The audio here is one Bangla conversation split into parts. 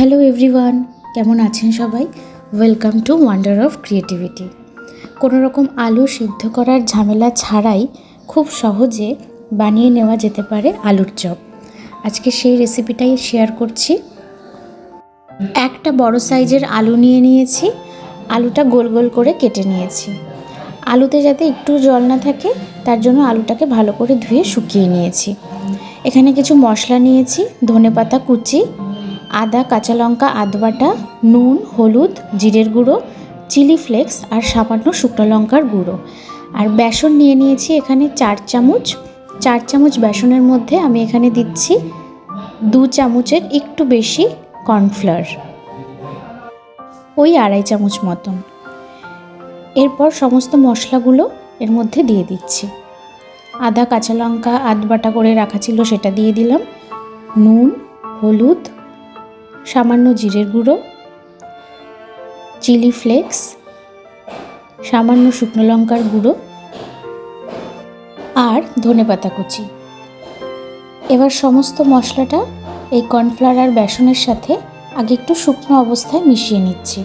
হ্যালো এভরিওয়ান, কেমন আছেন সবাই? Welcome to wonder of creativity. কোনো রকম আলু সিদ্ধ করার ঝামেলা ছাড়াই খুব সহজে বানিয়ে নেওয়া যেতে পারে আলুর চপ। আজকে সেই রেসিপিটাই শেয়ার করছি। একটা বড় সাইজের আলু নিয়েছি। আলুটা গোল গোল করে কেটে নিয়েছি। আলুতে যাতে একটু জল না থাকে তার জন্য আলুটাকে ভালো করে ধুয়ে শুকিয়ে নিয়েছি। এখানে কিছু মশলা নিয়েছি, ধনেপাতা কুচি, আদা, কাঁচা লঙ্কা, আদবাটা, নুন, হলুদ, জিরের গুঁড়ো, চিলি ফ্লেক্স আর সামান্য শুকনো লঙ্কার গুঁড়ো। আর বেসন নিয়েছি এখানে 4 চামচ। 4 চামচ বেসনের মধ্যে আমি এখানে দিচ্ছি 2 চামচের একটু বেশি কর্নফ্লাওয়ার, ওই 2.5 চামচ মতন। এরপর সমস্ত মশলাগুলো এর মধ্যে দিয়ে দিচ্ছি। আদা, কাঁচা লঙ্কা, আদবাটা করে রাখা ছিল সেটা দিয়ে দিলাম, নুন, হলুদ, সামান্য জিরের গুঁড়ো, চিলি ফ্লেক্স, সামান্য শুকনো লঙ্কার গুঁড়ো আর ধনেপাতা কুচি। এবার সমস্ত মশলাটা এই কর্নফ্লাওয়ার আর বেসনের সাথে আগে একটু শুকনো অবস্থায় মিশিয়ে নিচ্ছি।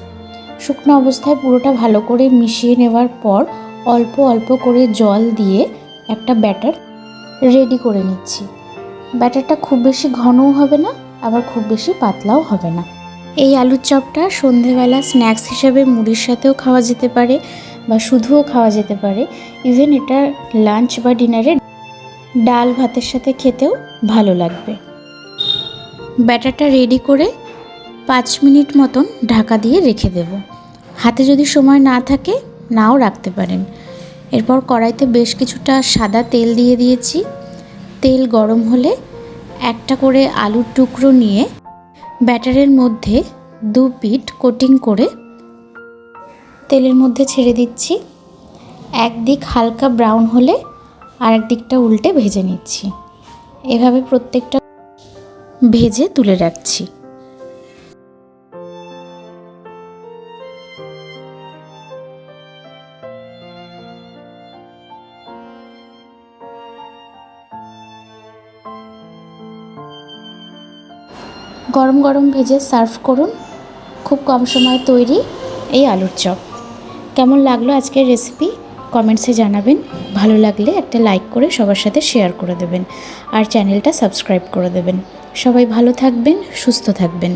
শুকনো অবস্থায় পুরোটা ভালো করে মিশিয়ে নেওয়ার পর অল্প অল্প করে জল দিয়ে একটা ব্যাটার রেডি করে নিচ্ছি। ব্যাটারটা খুব বেশি ঘনও হবে না, আবার খুব বেশি পাতলাও হবে না। এই আলুর চপটা সন্ধেবেলা স্ন্যাক্স হিসেবে মুড়ির সাথেও খাওয়া যেতে পারে বা শুধুও খাওয়া যেতে পারে। ইভেন এটা লাঞ্চ বা ডিনারে ডাল ভাতের সাথে খেতেও ভালো লাগবে। ব্যাটারটা রেডি করে 5 মিনিট মতন ঢাকা দিয়ে রেখে দেব। হাতে যদি সময় না থাকে নাও রাখতে পারেন। এরপর কড়াইতে বেশ কিছুটা সাদা তেল দিয়ে দিয়েছি। তেল গরম হলে একটা করে আলুর টুকরো নিয়ে ব্যাটারের মধ্যে 2 পিঠ কোটিং করে তেলের মধ্যে ছেড়ে দিচ্ছি। একদিক হালকা ব্রাউন হলে আরেক দিকটা উল্টে ভেজে নিচ্ছি। এভাবে প্রত্যেকটা ভেজে তুলে রাখছি। গরম গরম ভেজে সার্ভ করুন। খুব কম সময়ে তৈরি এই আলুর চপ। কেমন লাগলো আজকের রেসিপি কমেন্টসে জানাবেন। ভালো লাগলে একটা লাইক করে সবার সাথে শেয়ার করে দেবেন আর চ্যানেলটা সাবস্ক্রাইব করে দেবেন। সবাই ভালো থাকবেন, সুস্থ থাকবেন।